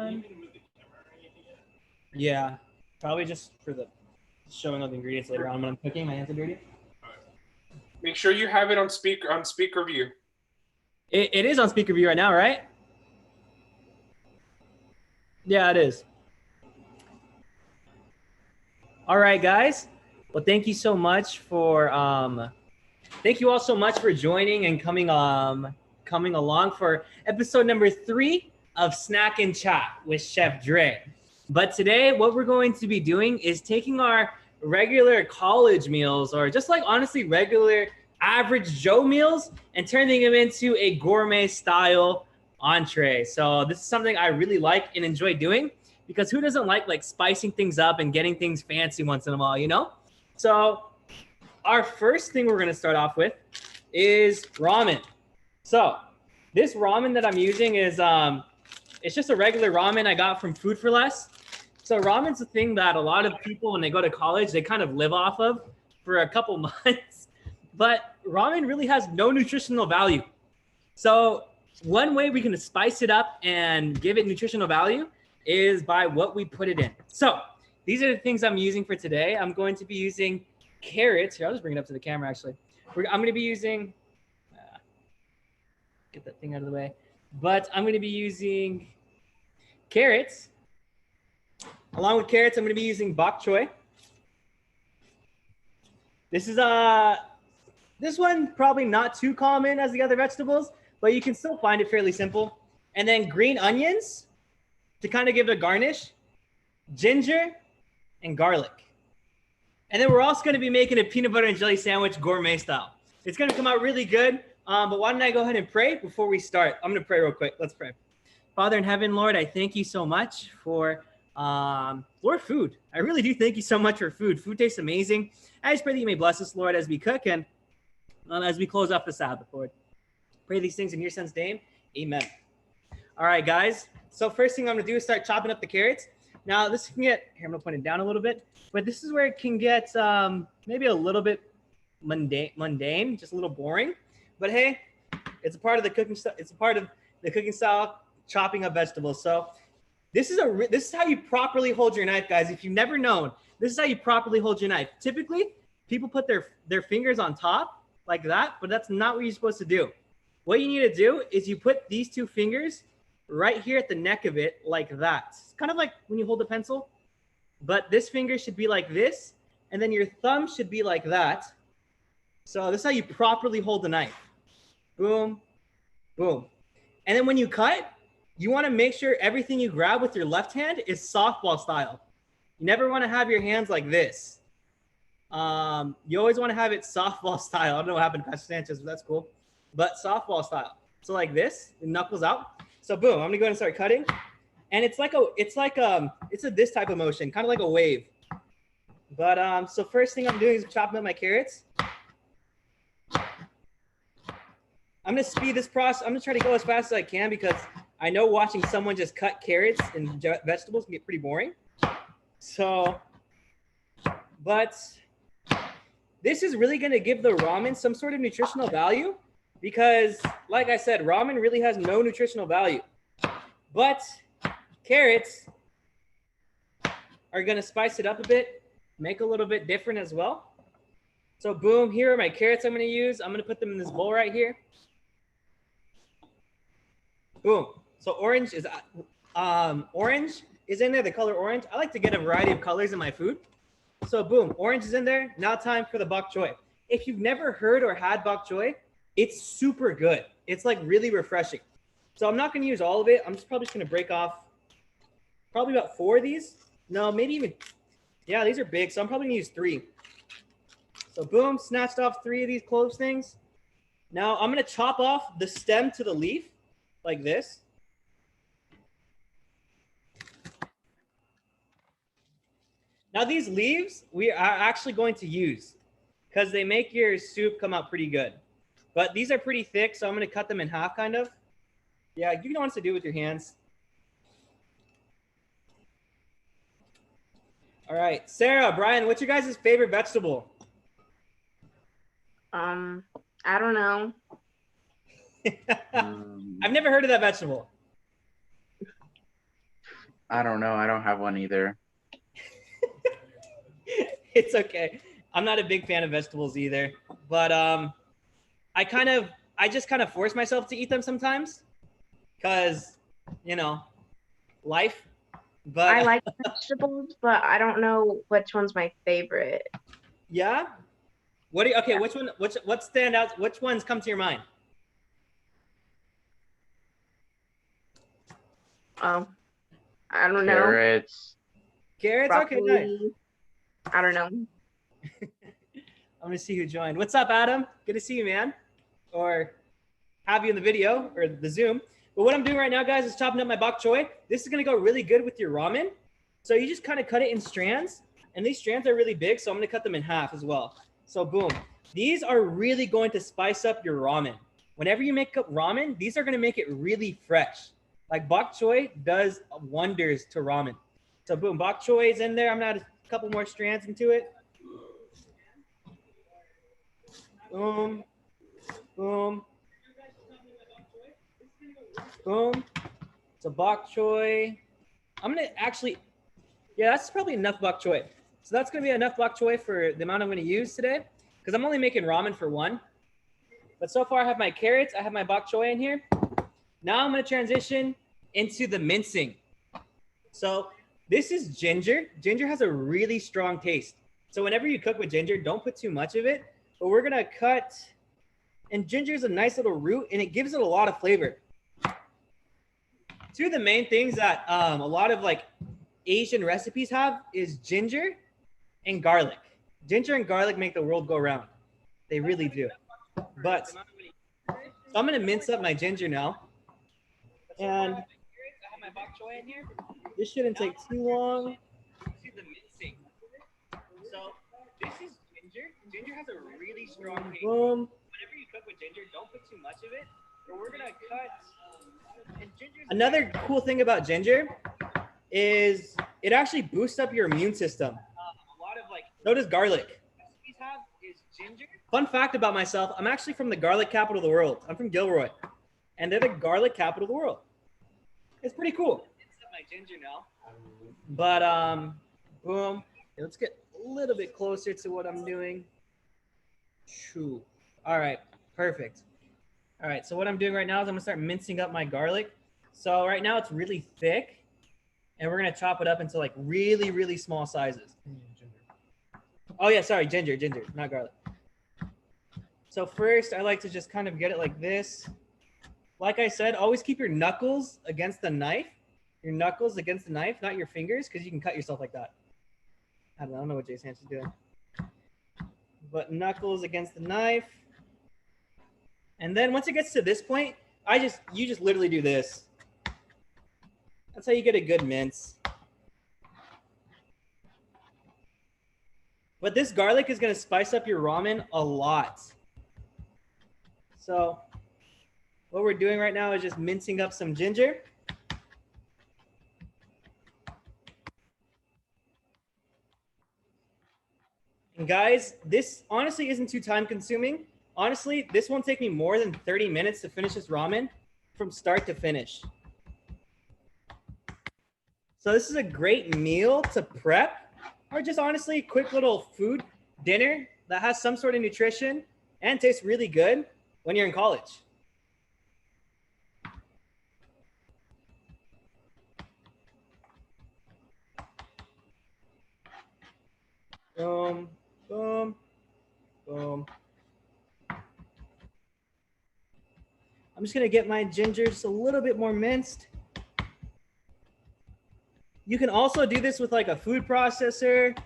on. Yeah, probably just for the showing all the ingredients later on when I'm cooking. My hands are dirty. Make sure you have it on speaker view. It is on speaker view right now, right? Yeah, it is. All right, guys. Well, thank you so much for thank you all so much for joining and coming along for episode number 3 of Snack and Chat with Chef Dre. But today, what we're going to be doing is taking our regular college meals, or just like honestly regular average Joe meals, and turning them into a gourmet style entree. So this is something I really like and enjoy doing, because who doesn't like spicing things up and getting things fancy once in a while, you know? So our first thing we're going to start off with is ramen. So this ramen that I'm using is it's just a regular ramen I got from Food for Less. So ramen's a thing that a lot of people, when they go to college, they kind of live off of for a couple months. But ramen really has no nutritional value. So one way we can spice it up and give it nutritional value is by what we put it in. So these are the things I'm using for today. I'm going to be using carrots. Here, I'll just bring it up to the camera, actually. I'm going to be using, get that thing out of the way. But I'm going to be using carrots. Along with carrots, I'm going to be using bok choy. This is this one probably not too common as the other vegetables, but you can still find it fairly simple. And then green onions to kind of give it a garnish, ginger, and garlic. And then we're also going to be making a peanut butter and jelly sandwich gourmet style. It's going to come out really good. But why don't I go ahead and pray before we start? I'm going to pray real quick. Let's pray. Father in heaven, Lord, I thank you so much for Lord, food. I really do thank you so much for food. Food tastes amazing. I just pray that you may bless us, Lord, as we cook and as we close off the Sabbath, Lord. Pray these things in your son's name. Amen. All right, guys. So first thing I'm going to do is start chopping up the carrots. Now, this can get, here, I'm going to point it down a little bit, but this is where it can get maybe a little bit mundane, just a little boring. But hey, it's a part of the cooking. It's a part of the cooking style, chopping up vegetables. So this is how you properly hold your knife, guys. If you've never known, this is how you properly hold your knife. Typically, people put their fingers on top like that, but that's not what you're supposed to do. What you need to do is you put these two fingers right here at the neck of it like that. It's kind of like when you hold a pencil, but this finger should be like this, and then your thumb should be like that. So this is how you properly hold the knife. Boom, boom. And then when you cut, you want to make sure everything you grab with your left hand is softball style. You never want to have your hands like this. You always want to have it softball style. I don't know what happened to Pastor Sanchez, but that's cool. But softball style. So like this, the knuckles out. So boom, I'm gonna go ahead and start cutting. And it's this type of motion, kind of like a wave. But so first thing I'm doing is chopping up my carrots. I'm gonna speed this process. I'm gonna try to go as fast as I can, because I know watching someone just cut carrots and vegetables can get pretty boring. So, but this is really gonna give the ramen some sort of nutritional value, because like I said, ramen really has no nutritional value. But carrots are gonna spice it up a bit, make a little bit different as well. So boom, here are my carrots I'm gonna use. I'm gonna put them in this bowl right here. Boom. So orange is in there, the color orange. I like to get a variety of colors in my food. So boom, orange is in there. Now time for the bok choy. If you've never heard or had bok choy, it's super good. It's like really refreshing. So I'm not going to use all of it. I'm probably just going to break off probably about 4 of these. No, maybe even, yeah, these are big. So I'm probably going to use 3. So boom, snatched off 3 of these clove things. Now I'm going to chop off the stem to the leaf like this. Now these leaves we are actually going to use because they make your soup come out pretty good. But these are pretty thick, so I'm going to cut them in half kind of. Yeah, you know what to do with your hands. All right, Sarah, Brian, what's your guys' favorite vegetable? I don't know. I've never heard of that vegetable. I don't know. I don't have one either. It's okay. I'm not a big fan of vegetables either, but I just kind of force myself to eat them sometimes because, you know, life. But I like vegetables, but I don't know which one's my favorite. yeah. Okay, which one what stand out? Which ones come to your mind? Oh, I don't know. Carrots. Carrots? Okay, nice. Broccoli. I don't know. I'm gonna see who joined. What's up, Adam? Good to see you, man. Or have you in the video or the Zoom. But what I'm doing right now, guys, is chopping up my bok choy. This is gonna go really good with your ramen. So you just kind of cut it in strands, and these strands are really big, so I'm gonna cut them in half as well. So boom. These are really going to spice up your ramen. Whenever you make up ramen, these are gonna make it really fresh. Like bok choy does wonders to ramen. So boom, bok choy is in there. I'm gonna add a couple more strands into it. Boom, boom, boom. So bok choy. I'm gonna actually, yeah, that's probably enough bok choy. So that's gonna be enough bok choy for the amount I'm gonna use today, because I'm only making ramen for one. But so far I have my carrots, I have my bok choy in here. Now I'm gonna transition into the mincing. So this is ginger. Ginger has a really strong taste. So whenever you cook with ginger, don't put too much of it. But we're gonna cut, and ginger is a nice little root, and it gives it a lot of flavor. Two of the main things that a lot of like Asian recipes have is ginger and garlic. Ginger and garlic make the world go round. They really do. But so I'm gonna mince up my ginger now. And I have my bok choy in here. This shouldn't take too long. See the mincing. So this is ginger. Ginger has a really strong taste. Boom. Whenever you cook with ginger, don't put too much of it. But we're gonna cut. And another cool thing about ginger is it actually boosts up your immune system. A lot of like, so does garlic. Recipes have is ginger. Fun fact about myself: I'm actually from the garlic capital of the world. I'm from Gilroy, and they're the garlic capital of the world. It's pretty cool. It's my ginger now. But boom. Let's get a little bit closer to what I'm doing. Shoo. All right, perfect. All right, so what I'm doing right now is I'm gonna start mincing up my garlic. So right now it's really thick, and we're gonna chop it up into like really, really small sizes. Oh yeah, sorry, ginger, not garlic. So first, I like to just kind of get it like this. Like I said, always keep your knuckles against the knife. Your knuckles against the knife, not your fingers, because you can cut yourself like that. I don't know what Jason is doing. But knuckles against the knife. And then once it gets to this point, you just literally do this. That's how you get a good mince. But this garlic is going to spice up your ramen a lot. So what we're doing right now is just mincing up some ginger. And guys, this honestly isn't too time consuming. Honestly, this won't take me more than 30 minutes to finish this ramen from start to finish. So this is a great meal to prep, or just honestly quick little food dinner that has some sort of nutrition and tastes really good when you're in college. Boom, boom, boom. I'm just gonna get my ginger just a little bit more minced. You can also do this with like a food processor,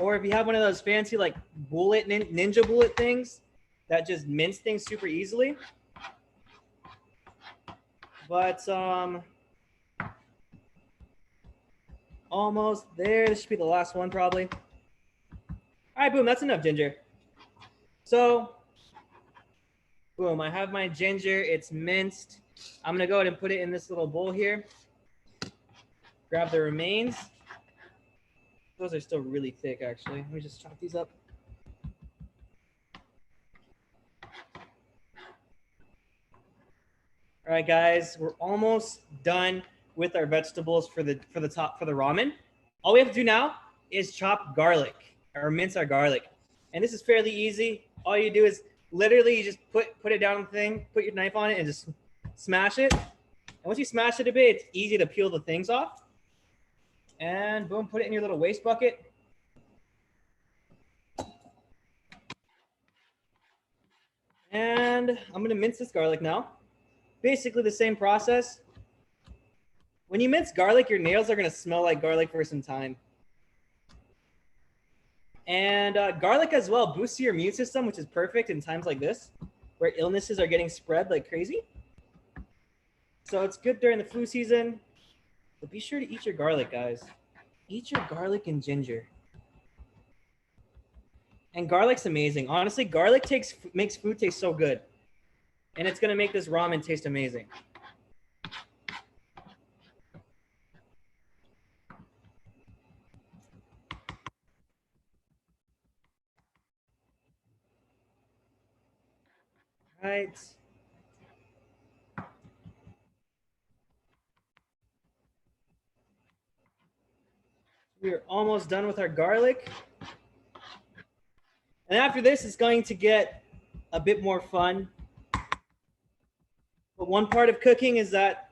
or if you have one of those fancy like ninja bullet things that just mince things super easily. But almost there. This should be the last one probably. All right, boom, that's enough ginger. So boom, I have my ginger, it's minced. I'm gonna go ahead and put it in this little bowl here. Grab the remains. Those are still really thick, actually. Let me just chop these up. All right, guys, we're almost done with our vegetables for the ramen. All we have to do now is chop garlic or mince our garlic. And this is fairly easy. All you do is literally you just put it down on the thing, put your knife on it, and just smash it. And once you smash it a bit, it's easy to peel the things off. And boom, put it in your little waste bucket. And I'm gonna mince this garlic now. Basically the same process. When you mince garlic, your nails are gonna smell like garlic for some time. And garlic as well boosts your immune system, which is perfect in times like this, where illnesses are getting spread like crazy. So it's good during the flu season. But be sure to eat your garlic, guys. Eat your garlic and ginger. And garlic's amazing. Honestly, garlic makes food taste so good. And it's gonna make this ramen taste amazing. Right. We are almost done with our garlic. And after this, it's going to get a bit more fun. But one part of cooking is that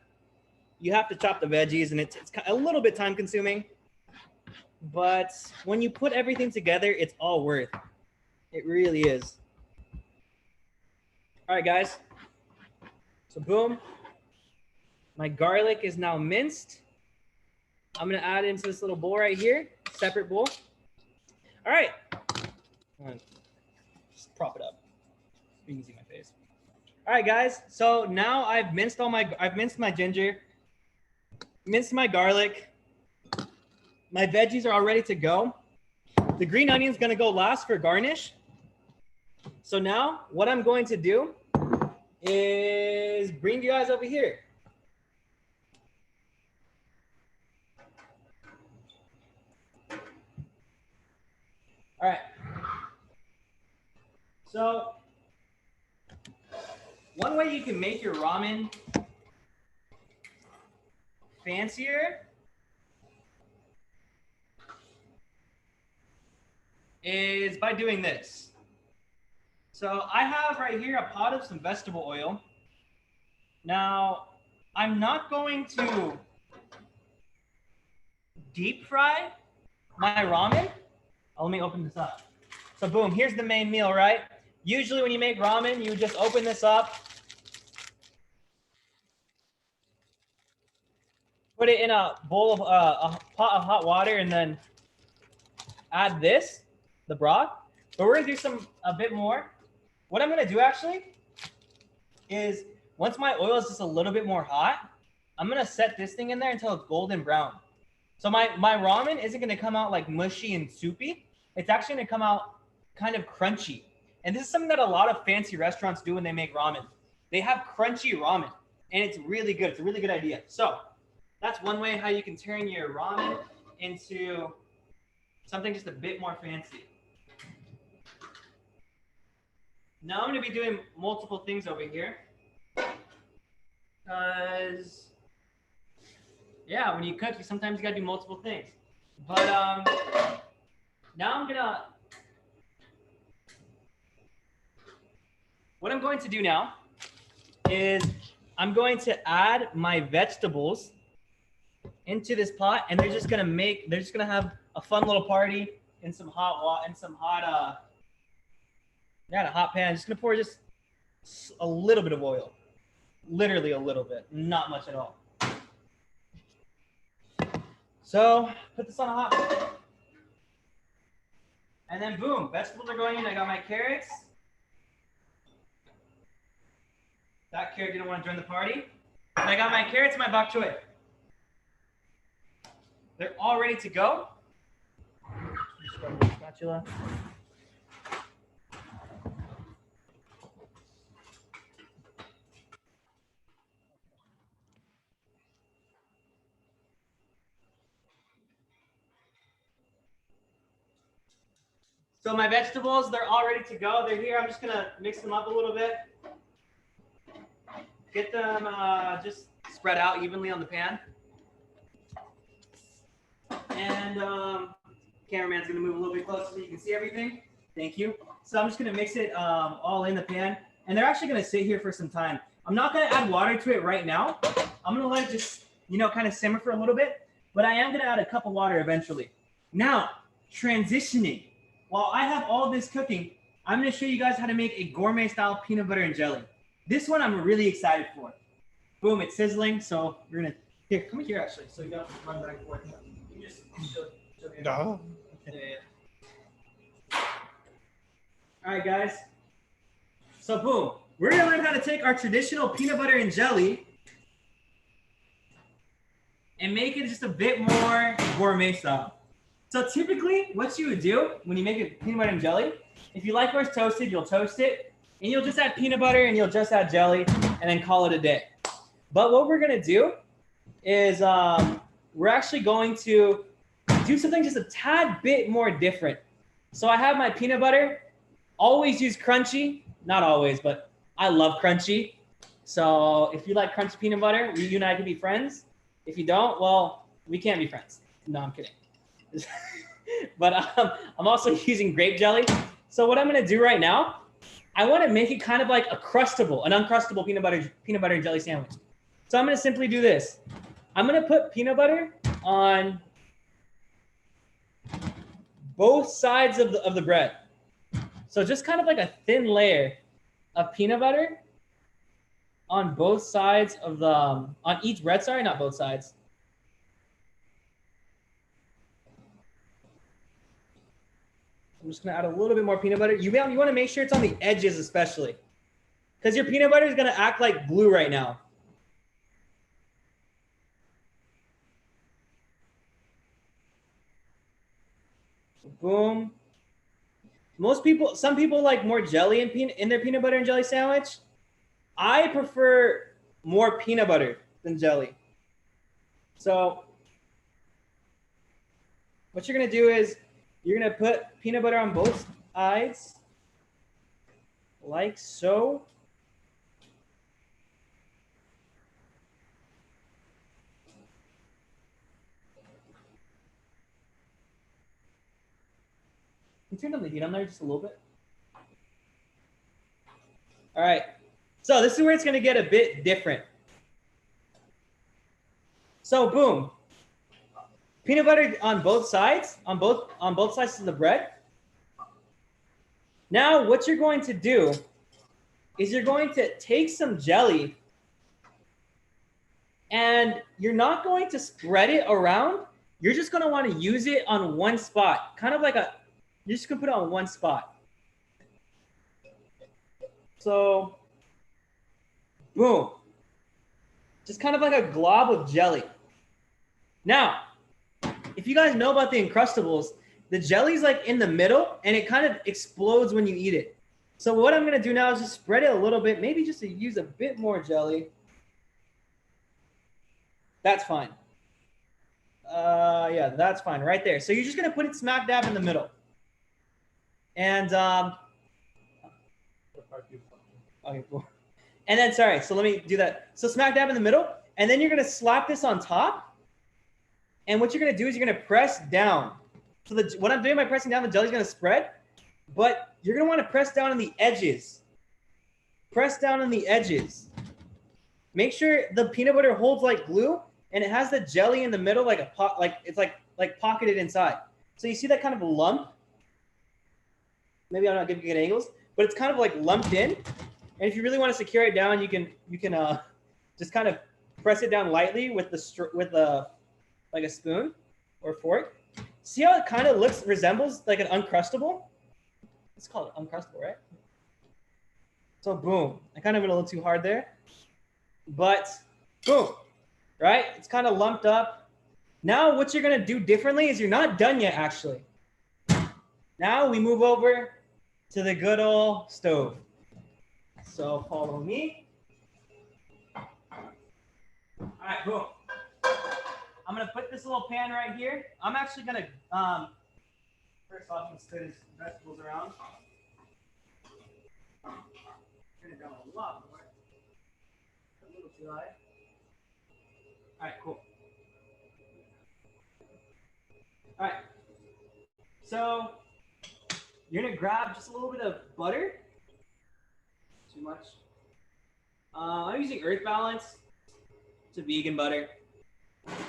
you have to chop the veggies, and it's a little bit time consuming. But when you put everything together, it's all worth it. It really is. All right, guys. So boom. My garlic is now minced. I'm going to add it into this little bowl right here, separate bowl. All right. Just prop it up. You can see my face. All right, guys. So now I've minced my ginger, minced my garlic. My veggies are all ready to go. The green onion is going to go last for garnish. So now what I'm going to do is bring you guys over here. All right. So one way you can make your ramen fancier is by doing this. So I have right here a pot of some vegetable oil. Now, I'm not going to deep fry my ramen. Let me open this up. So boom, here's the main meal, right? Usually when you make ramen, you just open this up, put it in a bowl of a pot of hot water, and then add this, the broth. But we're gonna do a bit more. What I'm gonna do actually is once my oil is just a little bit more hot, I'm gonna set this thing in there until it's golden brown. So my ramen isn't gonna come out like mushy and soupy. It's actually gonna come out kind of crunchy. And this is something that a lot of fancy restaurants do when they make ramen. They have crunchy ramen, and it's really good. It's a really good idea. So that's one way how you can turn your ramen into something just a bit more fancy. Now I'm going to be doing multiple things over here. Because, yeah, when you cook, sometimes you got to do multiple things. But now I'm going to... What I'm going to do now is I'm going to add my vegetables into this pot, and they're just gonna have a fun little party in some hot water, in some hot in a hot pan. I'm just gonna pour just a little bit of oil, literally a little bit, not much at all. So put this on a hot pan, and then boom, vegetables are going in. I got my carrots. That carrot didn't want to join the party. And I got my carrots and my bok choy. They're all ready to go. Just grab the spatula. So my vegetables, they're all ready to go. They're here. I'm just gonna mix them up a little bit. Get them just spread out evenly on the pan. And cameraman's gonna move a little bit closer so you can see everything. Thank you. So I'm just gonna mix it all in the pan, and they're actually gonna sit here for some time. I'm not gonna add water to it right now. I'm gonna let it just, kind of simmer for a little bit, but I am gonna add a cup of water eventually. Now, transitioning. While I have all this cooking, I'm gonna show you guys how to make a gourmet style peanut butter and jelly. This one I'm really excited for. Boom, it's sizzling, so we're gonna, here, come here actually, so you don't run back and forth. You just show me. No. Yeah. All right, guys. So boom, we're gonna learn how to take our traditional peanut butter and jelly and make it just a bit more gourmet style. So typically, what you would do when you make a peanut butter and jelly, if you like yours toasted, you'll toast it, and you'll just add peanut butter and you'll just add jelly, and then call it a day. But what we're gonna do is we're actually going to do something just a tad bit more different. So I have my peanut butter. Always use crunchy. Not always, but I love crunchy. So if you like crunchy peanut butter, you and I can be friends. If you don't, well, we can't be friends. No, I'm kidding. But I'm also using grape jelly. So what I'm gonna do right now, I want to make it kind of like an uncrustable peanut butter and jelly sandwich. So I'm gonna simply do this. I'm gonna put peanut butter on both sides of the bread. So just kind of like a thin layer of peanut butter on both sides of the, on each bread, sorry, not both sides. I'm just gonna add a little bit more peanut butter. You wanna make sure it's on the edges especially, because your peanut butter is gonna act like glue right now. Boom. Some people like more jelly in their peanut butter and jelly sandwich. I prefer more peanut butter than jelly. So what you're gonna do is you're gonna put peanut butter on both sides, like so. Can you turn the heat on there just a little bit? All right. So this is where it's gonna get a bit different. So boom. Peanut butter on both sides, on both sides of the bread. Now what you're going to do is you're going to take some jelly and you're not going to spread it around. You're just gonna want to use it on one spot, kind of like you're just gonna put it on one spot. So, boom. Just kind of like a glob of jelly. Now, if you guys know about the Uncrustables, the jelly's like in the middle and it kind of explodes when you eat it. So what I'm gonna do now is just spread it a little bit, maybe just to use a bit more jelly. That's fine. Yeah, that's fine right there. So you're just gonna put it smack dab in the middle. And okay, cool. And then sorry, so let me do that. So smack dab in the middle, and then you're gonna slap this on top. And what you're gonna do is you're gonna press down. So what I'm doing by pressing down, the jelly's gonna spread, but you're gonna want to press down on the edges. Press down on the edges. Make sure the peanut butter holds like glue, and it has the jelly in the middle, like it's like pocketed inside. So you see that kind of lump? Maybe I'm not giving good angles, but it's kind of like lumped in. And if you really want to secure it down, you can just kind of press it down lightly with like a spoon or fork. See how it kind of resembles like an Uncrustable? It's called Uncrustable, right? So boom, I kind of went a little too hard there, but boom, right? It's kind of lumped up. Now what you're gonna do differently is you're not done yet, actually. Now we move over to the good old stove. So follow me. All right, boom. I'm gonna put this little pan right here. I'm actually gonna first off, let's put his vegetables around. Turn it down a lot more. A little too high. All right, cool. So you're gonna grab just a little bit of butter. Too much. I'm using Earth Balance. It's a vegan butter.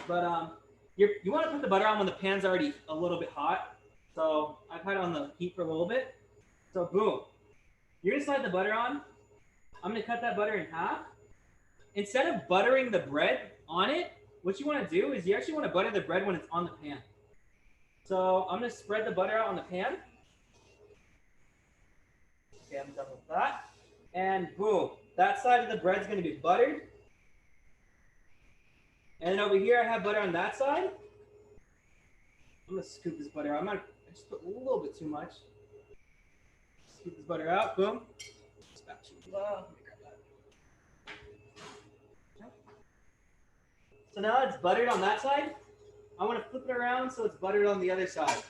But you want to put the butter on when the pan's already a little bit hot. So I've had it on the heat for a little bit. So boom. You're gonna slide the butter on. I'm gonna cut that butter in half. Instead of buttering the bread on it, what you want to do is you actually want to butter the bread when it's on the pan. So I'm gonna spread the butter out on the pan. Okay, I'm done with that. And boom, that side of the bread's gonna be buttered. And then over here, I have butter on that side. I'm gonna scoop this butter out. I just put a little bit too much. Scoop this butter out, boom. Spatula. So now it's buttered on that side. I want to flip it around so it's buttered on the other side.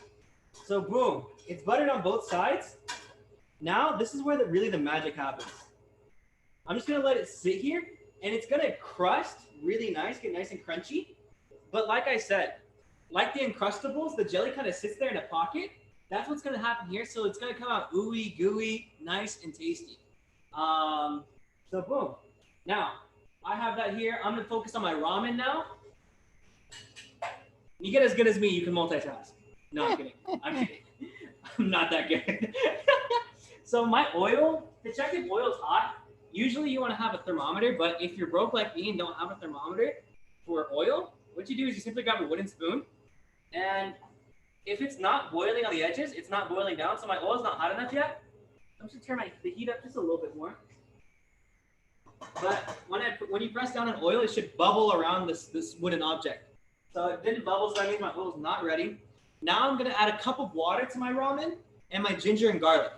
So boom, it's buttered on both sides. Now this is where really the magic happens. I'm just gonna let it sit here, and it's gonna crust really nice, get nice and crunchy. But like I said, like the Uncrustables, the jelly kind of sits there in a pocket. That's what's gonna happen here. So it's gonna come out ooey gooey, nice and tasty. So boom. Now I have that here. I'm gonna focus on my ramen now. You get as good as me, you can multitask. No, I'm kidding. I'm kidding. I'm not that good. So my oil, to check if oil's hot, usually you want to have a thermometer, but if you're broke like me and don't have a thermometer for oil, what you do is you simply grab a wooden spoon, and if it's not boiling on the edges, it's not boiling down, so my oil's not hot enough yet. I'm just gonna turn the heat up just a little bit more. But when you press down on oil, it should bubble around this wooden object. So it didn't bubble, so that means my oil's not ready. Now I'm gonna add a cup of water to my ramen and my ginger and garlic.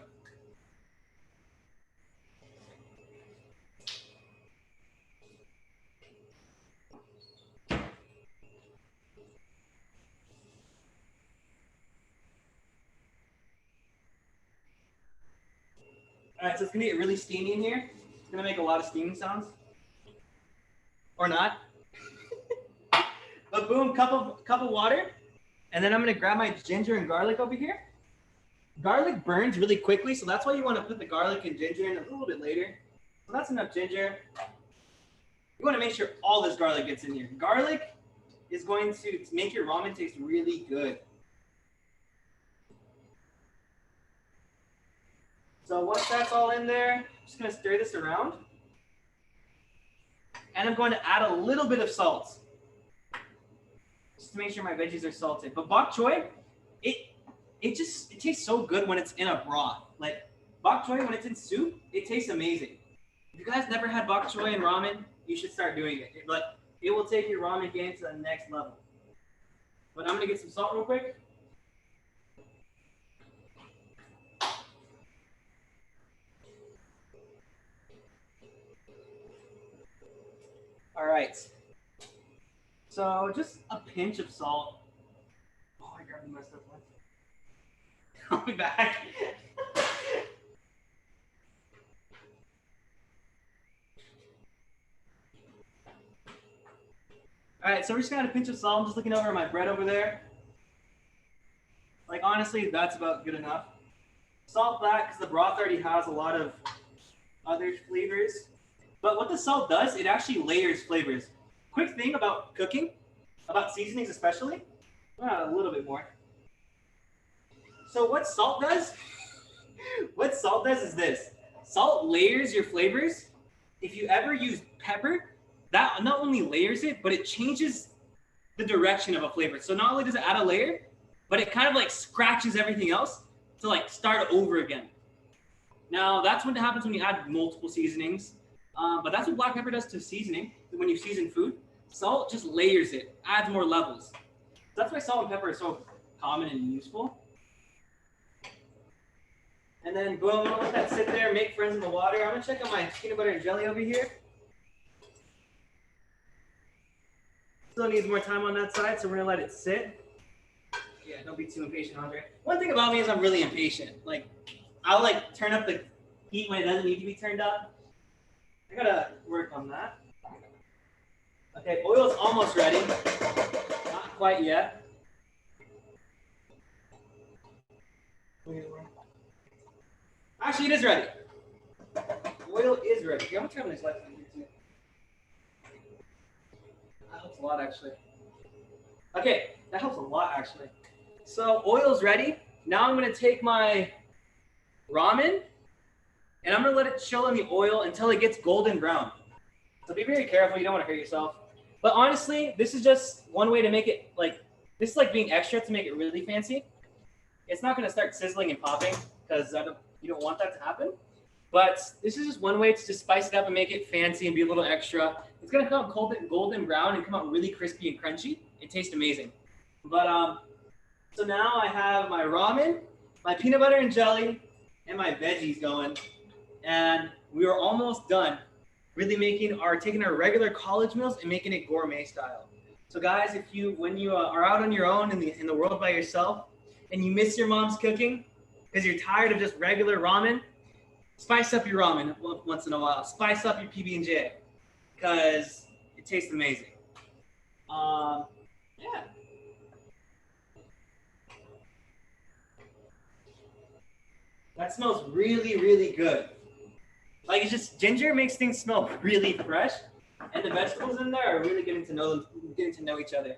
All right, so it's gonna get really steamy in here. It's gonna make a lot of steaming sounds, or not. But boom, cup of water, and then I'm gonna grab my ginger and garlic over here. Garlic burns really quickly, so that's why you want to put the garlic and ginger in a little bit later. So that's enough ginger. You want to make sure all this garlic gets in here. Garlic is going to make your ramen taste really good. So once that's all in there, I'm just gonna stir this around. And I'm going to add a little bit of salt. Just to make sure my veggies are salted. But bok choy, it tastes so good when it's in a broth. Like bok choy, when it's in soup, it tastes amazing. If you guys never had bok choy in ramen, you should start doing it. It will take your ramen game to the next level. But I'm gonna get some salt real quick. All right. So just a pinch of salt. Oh, I grabbed my stuff. I'll be back. All right, so we're just gonna add a pinch of salt. I'm just looking over my bread over there. Like honestly, that's about good enough. Salt that because the broth already has a lot of other flavors. But what the salt does, it actually layers flavors. Quick thing about cooking, about seasonings especially. A little bit more. So what salt does? What salt does is this. Salt layers your flavors. If you ever use pepper, that not only layers it, but it changes the direction of a flavor. So not only does it add a layer, but it kind of like scratches everything else to like start over again. Now that's what happens when you add multiple seasonings. But that's what black pepper does to seasoning. When you season food, salt just layers it, adds more levels. That's why salt and pepper are so common and useful. And then boom, I'm gonna let that sit there, make friends in the water. I'm gonna check on my peanut butter and jelly over here. Still needs more time on that side, so we're gonna let it sit. Yeah, don't be too impatient, Andre. One thing about me is I'm really impatient. Like, I'll like turn up the heat when it doesn't need to be turned up. I gotta work on that. Okay, oil's almost ready. Not quite yet. Actually, it is ready. Oil is ready. Okay, I'm gonna turn this light on here too. That helps a lot, actually. Okay, that helps a lot, actually. So oil's ready. Now I'm gonna take my ramen and I'm gonna let it chill in the oil until it gets golden brown. So be very careful. You don't want to hurt yourself. But honestly, this is just one way to make it like this is like being extra to make it really fancy. It's not gonna start sizzling and popping because you don't want that to happen. But this is just one way to just spice it up and make it fancy and be a little extra. It's gonna come out golden brown and come out really crispy and crunchy. It tastes amazing. But so now I have my ramen, my peanut butter and jelly, and my veggies going, and we are almost done. Really taking our regular college meals and making it gourmet style. So guys, when you are out on your own in the world by yourself, and you miss your mom's cooking because you're tired of just regular ramen, spice up your ramen once in a while. Spice up your PB&J because it tastes amazing. Yeah. That smells really, really good. Like it's just ginger makes things smell really fresh, and the vegetables in there are really getting to know each other.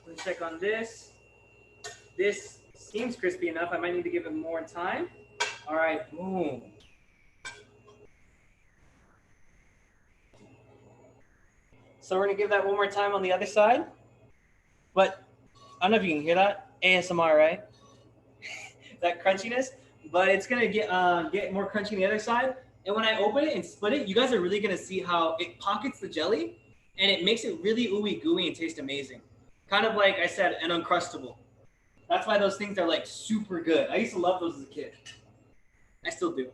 Let's check on this. This seems crispy enough. I might need to give it more time. All right, boom. So we're gonna give that one more time on the other side. But I don't know if you can hear that ASMR, right? That crunchiness. But it's gonna get more crunchy on the other side. And when I open it and split it, you guys are really gonna see how it pockets the jelly, and it makes it really ooey gooey and taste amazing. Kind of like I said, an Uncrustable. That's why those things are like super good. I used to love those as a kid. I still do.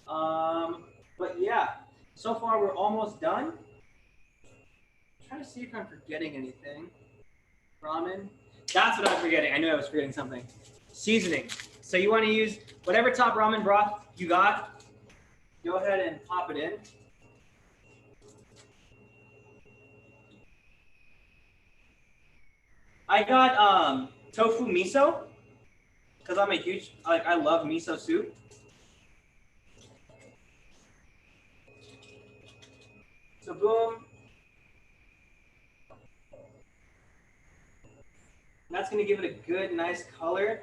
But yeah, so far we're almost done. I'm trying to see if I'm forgetting anything. Ramen. That's what I'm forgetting. I knew I was forgetting something. Seasoning. So you want to use whatever top ramen broth you got. Go ahead and pop it in. I got tofu miso because I'm a huge I love miso soup. So boom. That's gonna give it a good, nice color.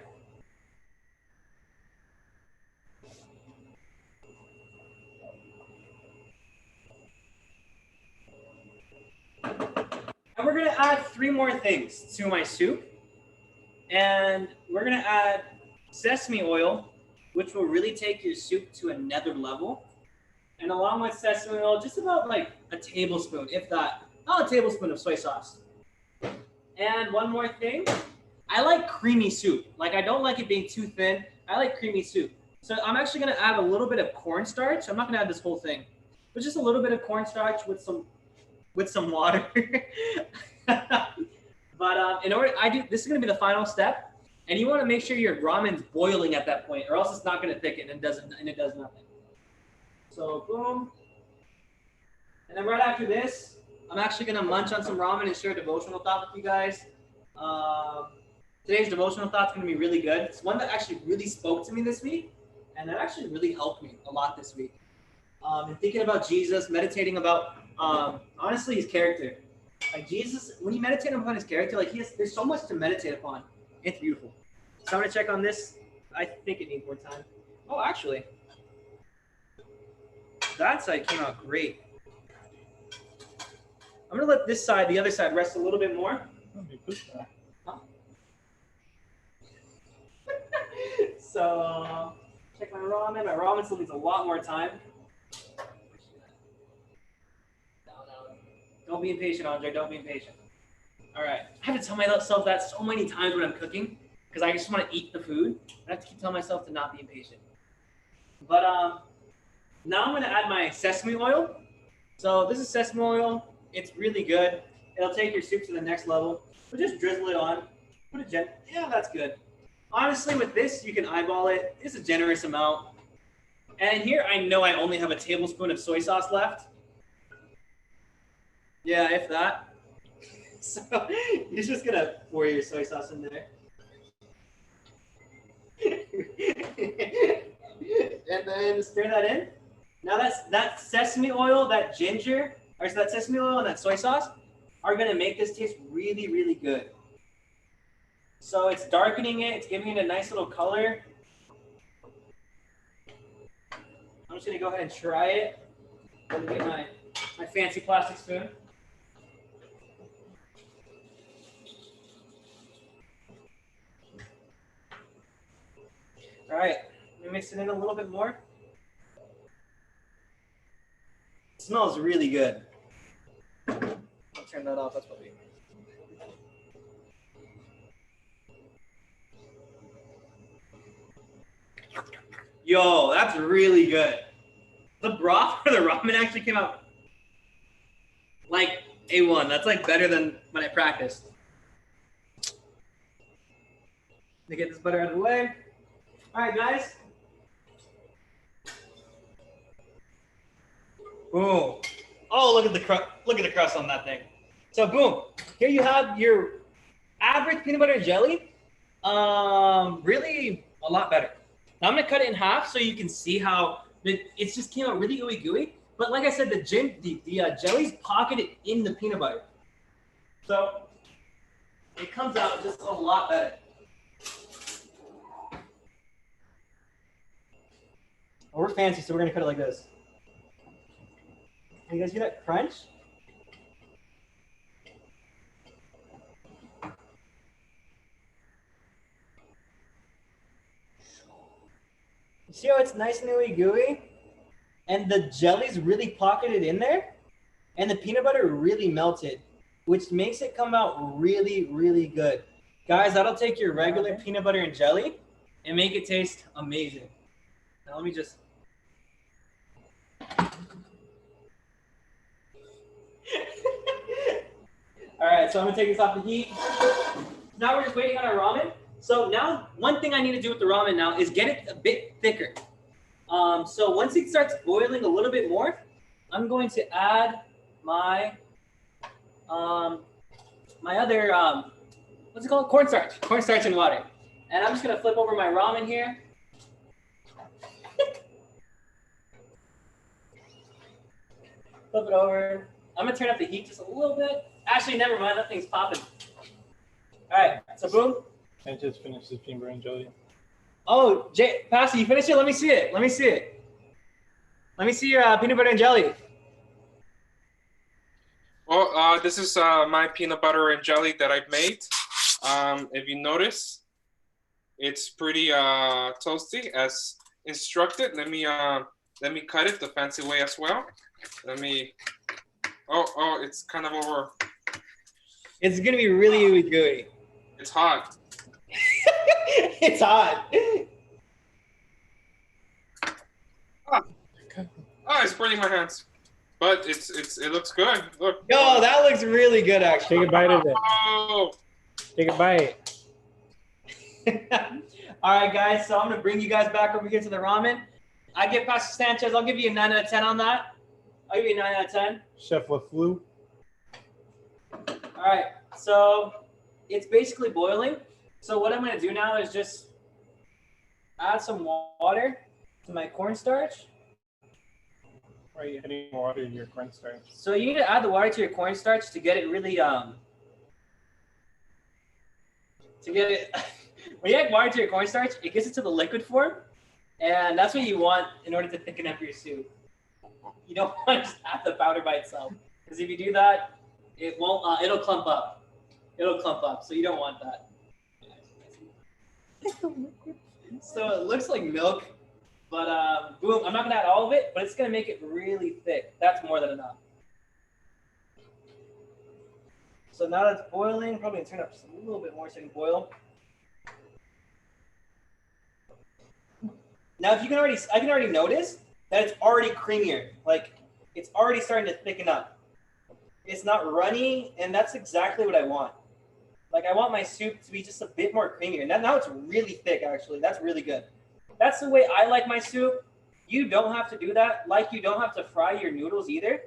And we're gonna add 3 more things to my soup. And we're gonna add sesame oil, which will really take your soup to another level. And along with sesame oil, just about like a tablespoon, if that, not a tablespoon of soy sauce. And one more thing, I like creamy soup. Like I don't like it being too thin. I like creamy soup. So I'm actually gonna add a little bit of cornstarch. I'm not gonna add this whole thing, but just a little bit of cornstarch with some water. But in order, this is gonna be the final step, and you want to make sure your ramen's boiling at that point, or else it's not gonna thicken and it does nothing. So boom, and then right after this, I'm actually gonna munch on some ramen and share a devotional thought with you guys. Today's devotional thought's gonna be really good. It's one that actually really spoke to me this week, and that actually really helped me a lot this week. And thinking about Jesus, meditating about honestly his character. Like Jesus, when you meditate upon his character, like there's so much to meditate upon. It's beautiful. So I'm gonna check on this. I think it needs more time. Oh, actually, that side came out great. I'm gonna let this side, the other side, rest a little bit more. Huh? So check my ramen. My ramen still needs a lot more time. Don't be impatient, Andre. Don't be impatient. All right. I have to tell myself that so many times when I'm cooking because I just want to eat the food. I have to keep telling myself to not be impatient. But now I'm going to add my sesame oil. So this is sesame oil. It's really good. It'll take your soup to the next level. But just drizzle it on. Put it yeah, that's good. Honestly, with this, you can eyeball it. It's a generous amount. And here, I know I only have a tablespoon of soy sauce left. Yeah, if that. So you're just gonna pour your soy sauce in there. and then stir that in. Now that sesame oil, that ginger, or so that sesame oil and that soy sauce are gonna make this taste really, really good. So it's darkening it, it's giving it a nice little color. I'm just gonna go ahead and try it. Let me get my fancy plastic spoon. All right, let me mix it in a little bit more. It smells really good. I'll turn that off, that's probably. Yo, that's really good. The broth for the ramen actually came out like A1. That's like better than when I practiced. Let me get this butter out of the way. All right, guys. Boom. Oh, look at the crust. Look at the crust on that thing. So boom. Here you have your average peanut butter and jelly. Really a lot better. Now I'm gonna cut it in half so you can see how it just came out really ooey gooey. But like I said, the jelly's pocketed in the peanut butter, so it comes out just a lot better. Oh, we're fancy, so we're gonna cut it like this. You guys hear that crunch? You see how it's nice and ooey gooey? And the jelly's really pocketed in there, and the peanut butter really melted, which makes it come out really, really good. Guys, that'll take your regular peanut butter and jelly and make it taste amazing. Now let me just... All right, so I'm gonna take this off the heat. Now we're just waiting on our ramen. So now one thing I need to do with the ramen now is get it a bit thicker. So once it starts boiling a little bit more, I'm going to add my my other what's it called? Cornstarch and water. And I'm just gonna flip over my ramen here. Flip it over. I'm gonna turn up the heat just a little bit. Actually, never mind. That thing's popping. All right. So boom. I just finished this peanut butter and jelly. Oh, Pastor, you finished it? Let me see it. Let me see it. Let me see your peanut butter and jelly. Well, this is my peanut butter and jelly that I've made. If you notice, it's pretty toasty as instructed. Let me cut it the fancy way as well. Let me. Oh, it's kind of over. It's gonna be really ooey gooey. It's hot. It's hot. Oh, it's burning my hands. But it looks good. Look. Yo, that looks really good, actually. Take a bite of it. Oh. Take a bite. All right, guys. So I'm gonna bring you guys back over here to the ramen. I give Pastor Sanchez. I'll give you a 9 out of 10 on that. I'll give you a 9 out of 10. Chef LaFleur. All right. So it's basically boiling. So what I'm gonna do now is just add some water to my cornstarch. Why are you adding water to your cornstarch? So you need to add the water to your cornstarch to get it really when you add water to your cornstarch, it gets it to the liquid form, and that's what you want in order to thicken up your soup. You don't want to just add the powder by itself, because if you do that, it won't. It'll clump up. It'll clump up, so you don't want that. So it looks like milk, but boom, I'm not gonna add all of it, but it's gonna make it really thick. That's more than enough. So now that it's boiling, probably gonna turn up just a little bit more so it can boil. Now, I can already notice that it's already creamier. Like, it's already starting to thicken up. It's not runny, and that's exactly what I want. Like, I want my soup to be just a bit more creamier. Now it's really thick, actually. That's really good. That's the way I like my soup. You don't have to do that. Like, you don't have to fry your noodles either.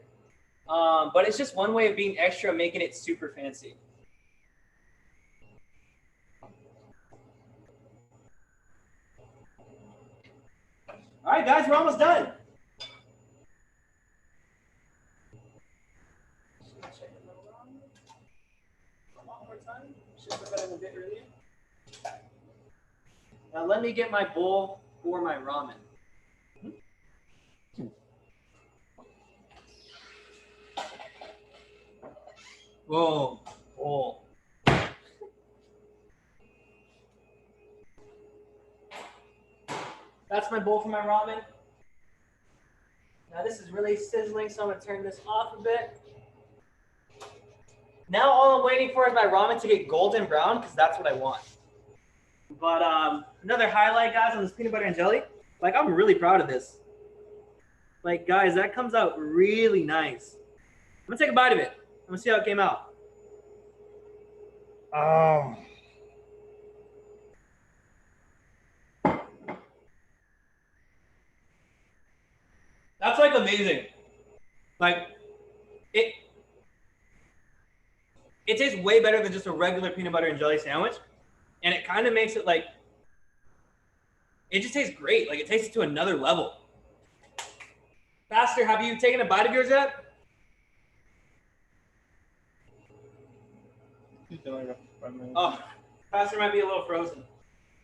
But it's just one way of being extra, making it super fancy. All All right, guys, we're almost done. One more time. Should have got it a bit earlier. Now let me get my bowl for my ramen. Whoa, bowl. That's my bowl for my ramen. Now this is really sizzling, so I'm gonna turn this off a bit. Now all I'm waiting for is my ramen to get golden brown, because that's what I want. But another highlight, guys, on this peanut butter and jelly. Like, I'm really proud of this. Like, guys, that comes out really nice. I'm gonna take a bite of it. I'm gonna see how it came out. Oh. That's like amazing. Like, it tastes way better than just a regular peanut butter and jelly sandwich. And it kind of makes it like, it just tastes great. Like, it tastes to another level. Pastor, have you taken a bite of yours yet? He's done like 5 minutes. Oh, Pastor might be a little frozen.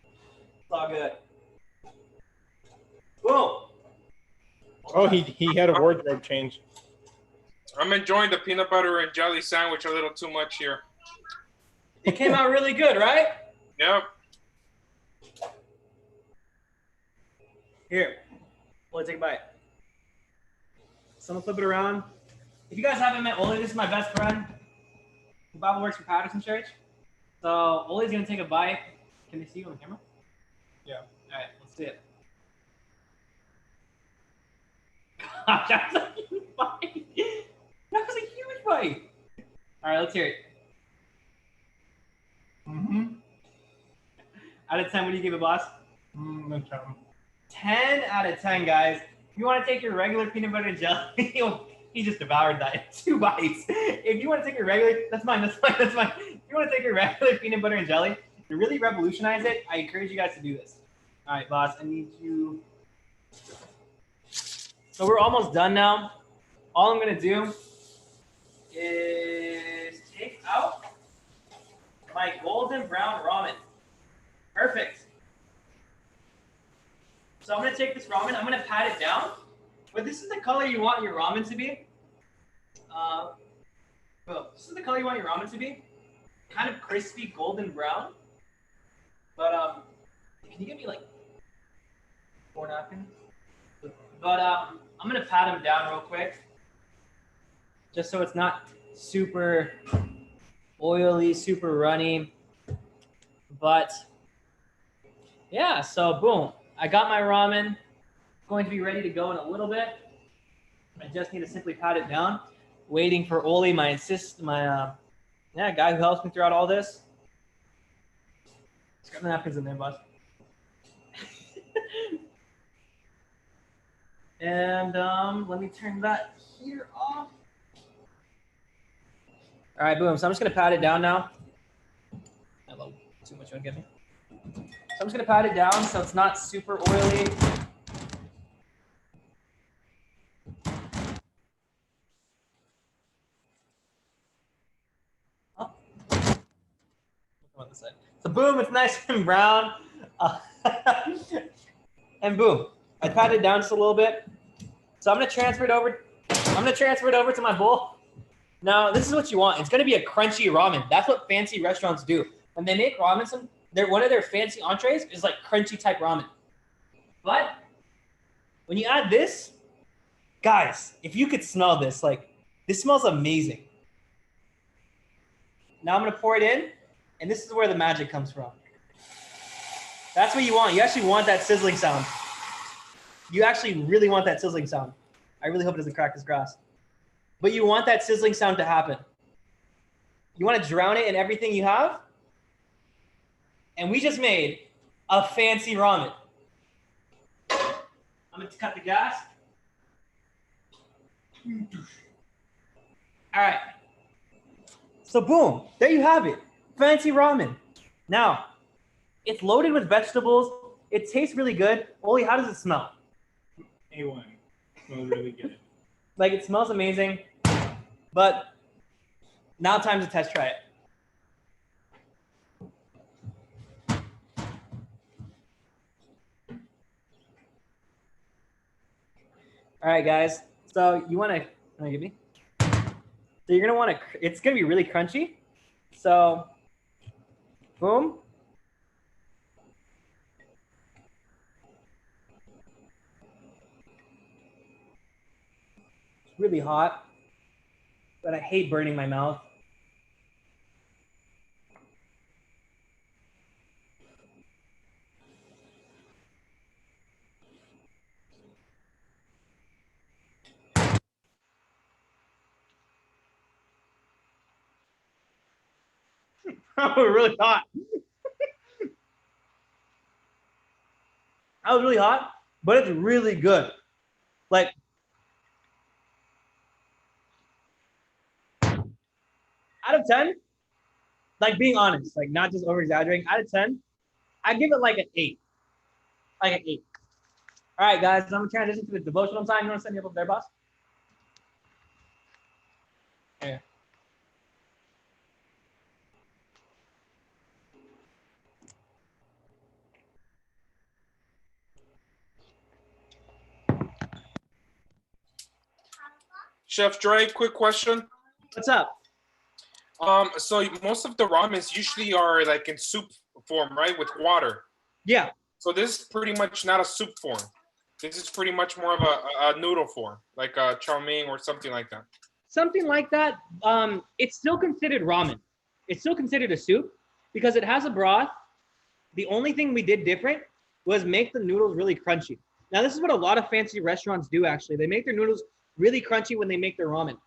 It's all good. Boom. Oh, he had a wardrobe change. I'm enjoying the peanut butter and jelly sandwich a little too much here. It came out really good, right? Yep. Here, let's take a bite. Someone flip it around. If you guys haven't met Oli, this is my best friend. The Bible works for Patterson Church. So Oli's gonna take a bite. Can they see you on the camera? Yeah. All right, let's see it. Gosh, that was a huge bite. That was a huge bite. All right, let's hear it. Mm-hmm. Out of 10, what do you give it, boss? No problem. 10 out of 10, guys. If you want to take your regular peanut butter and jelly, he just devoured that in 2 bites. If you want to take your regular, that's mine. If you want to take your regular peanut butter and jelly and really revolutionize it, I encourage you guys to do this. All right, boss, I need you. So we're almost done now. All I'm going to do is take out my golden brown ramen. Perfect. So I'm going to take this ramen. I'm going to pat it down. But this is the color you want your ramen to be. This is the color you want your ramen to be. Kind of crispy golden brown. But can you give me like 4 napkins? But I'm going to pat them down real quick. Just so it's not super oily, super runny. But yeah, so boom. I got my ramen. Going to be ready to go in a little bit. I just need to simply pat it down. Waiting for Oli, my guy who helps me throughout all this. Let's grab the napkins in there, bud. And let me turn that here off. All right, boom. So I'm just gonna pat it down now. Hello, too much you wanna get me? So I'm just gonna pat it down so it's not super oily. Oh. On this side. So boom, it's nice and brown. And boom, I pat it down just a little bit. So I'm gonna transfer it over. To my bowl. Now, this is what you want. It's gonna be a crunchy ramen. That's what fancy restaurants do. When they make ramen, one of their fancy entrees is like crunchy type ramen. But when you add this, guys, if you could smell this, like this smells amazing. Now I'm gonna pour it in, and this is where the magic comes from. That's what you want. You actually want that sizzling sound. You actually really want that sizzling sound. I really hope it doesn't crack this grass. But you want that sizzling sound to happen. You want to drown it in everything you have. And we just made a fancy ramen. I'm going to cut the gas. All right. So boom, there you have it. Fancy ramen. Now, it's loaded with vegetables. It tastes really good. Oli, how does it smell? A1. Smells really good. Like, it smells amazing, but now time to test try it. All right, guys. So you want to give me? So you're gonna want to. It's gonna be really crunchy. So, boom. It's really hot, but I hate burning my mouth. That was really hot. That was really hot, but it's really good. Like, out of 10, like being honest, like not just over exaggerating, out of 10, I give it like an 8. Like an 8. All right, guys, I'm gonna transition to the devotional time. You wanna send me up there, boss? Yeah. Chef Dre, quick question. What's up? So most of the ramens usually are like in soup form, right, with water. Yeah. So this is pretty much not a soup form. This is pretty much more of a noodle form, like a chow mein or something like that. Something like that. It's still considered ramen. It's still considered a soup because it has a broth. The only thing we did different was make the noodles really crunchy. Now, this is what a lot of fancy restaurants do, actually. They make their noodles really crunchy when they make their ramen.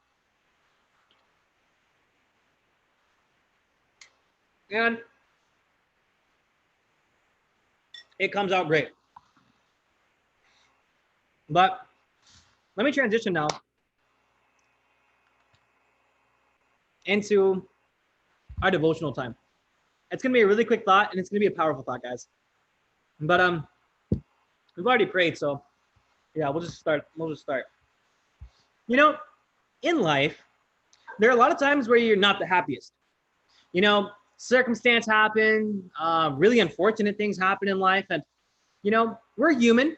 And it comes out great. But let me transition now into our devotional time. It's gonna be a really quick thought, and it's gonna be a powerful thought, guys. But we've already prayed, so yeah, we'll just start. You know, in life, there are a lot of times where you're not the happiest. You know, circumstance happen, really unfortunate things happen in life, and you know, we're human,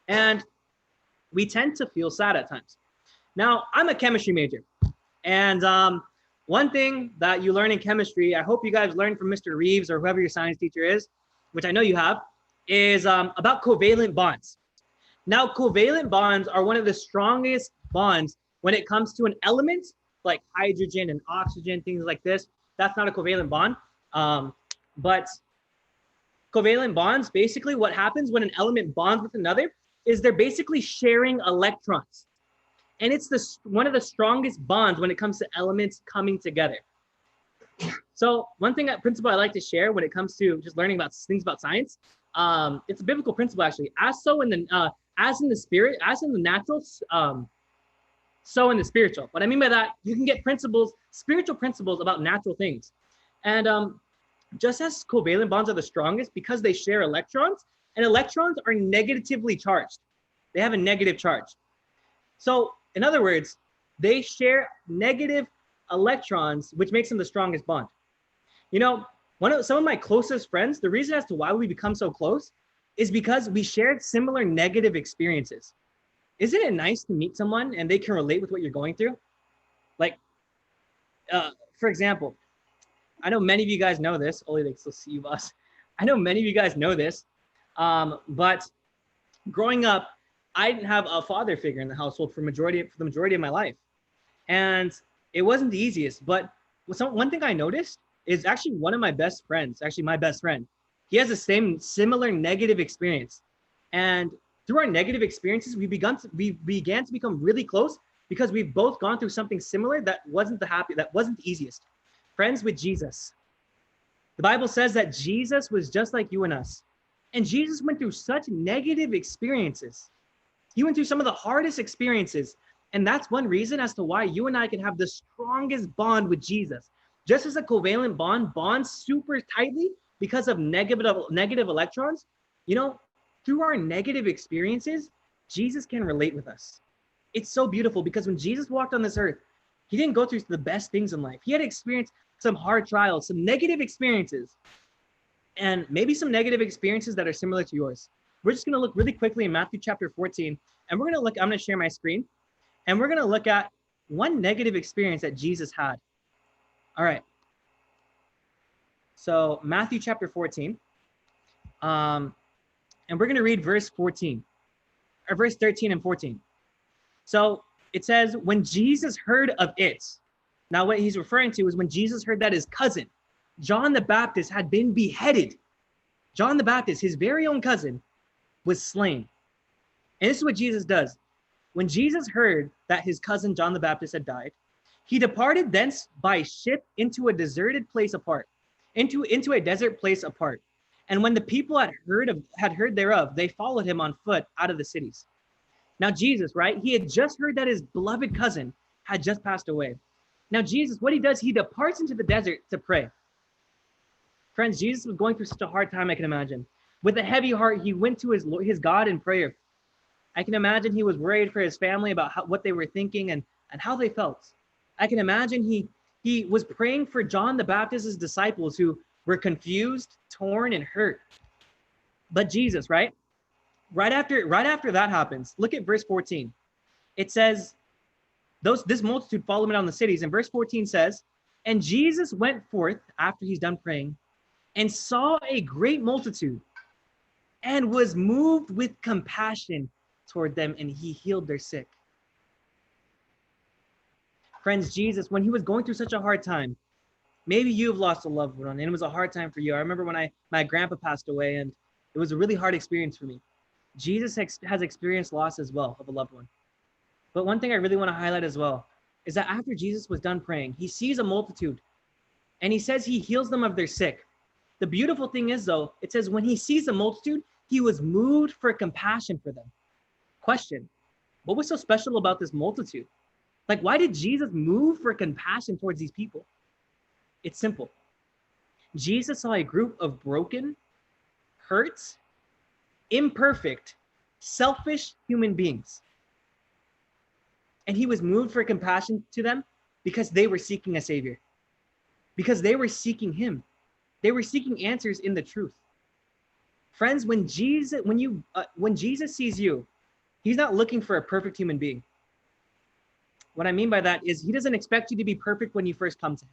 and we tend to feel sad at times. Now, I'm a chemistry major, and one thing that you learn in chemistry, I hope you guys learned from Mr. Reeves or whoever your science teacher is, which I know you have, is about covalent bonds. Now, covalent bonds are one of the strongest bonds when it comes to an element like hydrogen and oxygen, things like this. That's not a covalent bond. But covalent bonds, basically what happens when an element bonds with another is they're basically sharing electrons. And it's one of the strongest bonds when it comes to elements coming together. So one principle I like to share when it comes to just learning about things about science, it's a biblical principle actually. As in the spirit, as in the natural, so in the spiritual. What I mean by that, you can get spiritual principles about natural things. And just as covalent bonds are the strongest because they share electrons, and electrons are negatively charged. They have a negative charge. So in other words, they share negative electrons, which makes them the strongest bond. You know, some of my closest friends, the reason as to why we become so close is because we shared similar negative experiences. Isn't it nice to meet someone and they can relate with what you're going through? Like, for example, I know many of you guys know this. Only they still see you, boss. I know many of you guys know this, but growing up, I didn't have a father figure in the household for the majority of my life, and it wasn't the easiest. But one thing I noticed is actually one of my best friends, actually my best friend, he has the similar negative experience, and through our negative experiences, we began to become really close because we've both gone through something similar that wasn't the easiest. Friends with Jesus. The Bible says that Jesus was just like you and us, and Jesus went through such negative experiences. He went through some of the hardest experiences. And that's one reason as to why you and I can have the strongest bond with Jesus. Just as a covalent bond bonds super tightly because of negative electrons, you know, through our negative experiences, Jesus can relate with us. It's so beautiful because when Jesus walked on this earth, he didn't go through the best things in life. He had experienced some hard trials, some negative experiences, and maybe some negative experiences that are similar to yours. We're just going to look really quickly in Matthew chapter 14, and we're going to look, I'm going to share my screen, and we're going to look at one negative experience that Jesus had. All right. So Matthew chapter 14, and we're going to read verse 14, or verse 13 and 14. So it says, when Jesus heard of it, now what he's referring to is when Jesus heard that his cousin, John the Baptist, had been beheaded. John the Baptist, his very own cousin, was slain. And this is what Jesus does. When Jesus heard that his cousin John the Baptist had died, he departed thence by ship into a deserted place apart, into a desert place apart. And when the people had heard thereof, they followed him on foot out of the cities. Now Jesus, right? He had just heard that his beloved cousin had just passed away. Now Jesus, what he does, he departs into the desert to pray. Friends, Jesus was going through such a hard time, I can imagine. With a heavy heart, he went to his God in prayer. I can imagine he was worried for his family about what they were thinking and how they felt. I can imagine he was praying for John the Baptist's disciples who were confused, torn, and hurt. But Jesus, right? Right after that happens, look at verse 14. It says, this multitude followed him down the cities. And verse 14 says, and Jesus went forth after he's done praying and saw a great multitude and was moved with compassion toward them, and he healed their sick. Friends, Jesus, when he was going through such a hard time, maybe you've lost a loved one and it was a hard time for you. I remember when my grandpa passed away, and it was a really hard experience for me. Jesus has experienced loss as well of a loved one. But one thing I really want to highlight as well is that after Jesus was done praying, he sees a multitude and he says he heals them of their sick. The beautiful thing is, though, it says when he sees the multitude, he was moved for compassion for them. Question, what was so special about this multitude? Like, why did Jesus move for compassion towards these people? It's simple. Jesus saw a group of broken, hurt, imperfect, selfish human beings. And he was moved for compassion to them because they were seeking a savior. Because they were seeking him. They were seeking answers in the truth. Friends, when Jesus sees you, he's not looking for a perfect human being. What I mean by that is he doesn't expect you to be perfect when you first come to him.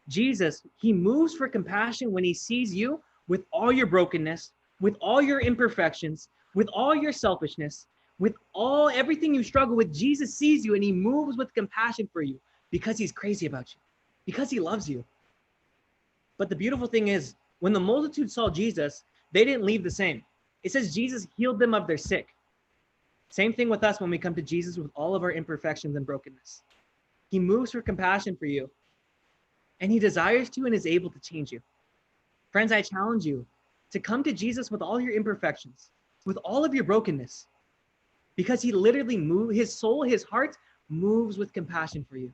Jesus, he moves for compassion when he sees you with all your brokenness, with all your imperfections, with all your selfishness, with everything you struggle with. Jesus sees you and he moves with compassion for you because he's crazy about you, because he loves you. But the beautiful thing is, when the multitude saw Jesus, they didn't leave the same. It says Jesus healed them of their sick. Same thing with us when we come to Jesus with all of our imperfections and brokenness. He moves for compassion for you, and he desires to and is able to change you. Friends, I challenge you to come to Jesus with all your imperfections, with all of your brokenness, because he literally his soul, his heart moves with compassion for you.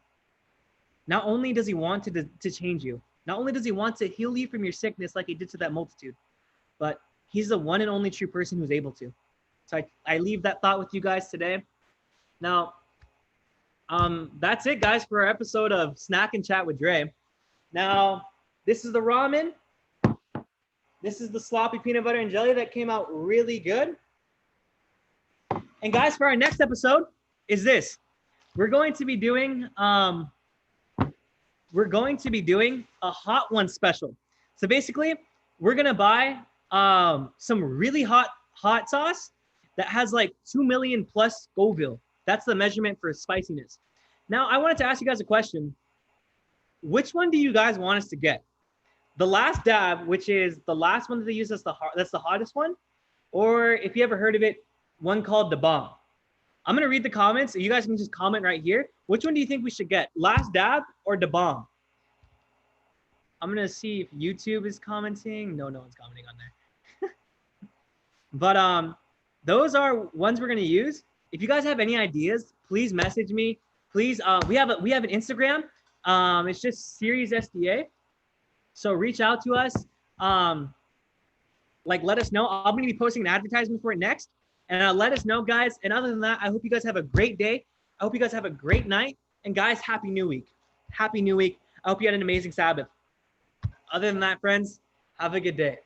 Not only does he want to change you, not only does he want to heal you from your sickness like he did to that multitude, but he's the one and only true person who's able to. So I leave that thought with you guys today. Now, that's it, guys, for our episode of Snack and Chat with Dre. Now, this is the ramen. This is the sloppy peanut butter and jelly that came out really good. And guys, for our next episode is this. We're going to be doing a hot one special. So basically, we're gonna buy some really hot sauce that has like 2 million plus Scoville. That's the measurement for spiciness. Now, I wanted to ask you guys a question. Which one do you guys want us to get? The last dab, which is the last one that they use that's the hottest one, or if you ever heard of it, one called the bomb. I'm gonna read the comments. So you guys can just comment right here. Which one do you think we should get? Last dab or the bomb? I'm gonna see if YouTube is commenting. No one's commenting on there. But those are ones we're gonna use. If you guys have any ideas, please message me. Please, we have an Instagram. It's just Series SDA. So reach out to us. Let us know. I'm gonna be posting an advertisement for it next. And let us know, guys. And other than that, I hope you guys have a great day. I hope you guys have a great night. And guys, Happy New Week. Happy New Week. I hope you had an amazing Sabbath. Other than that, friends, have a good day.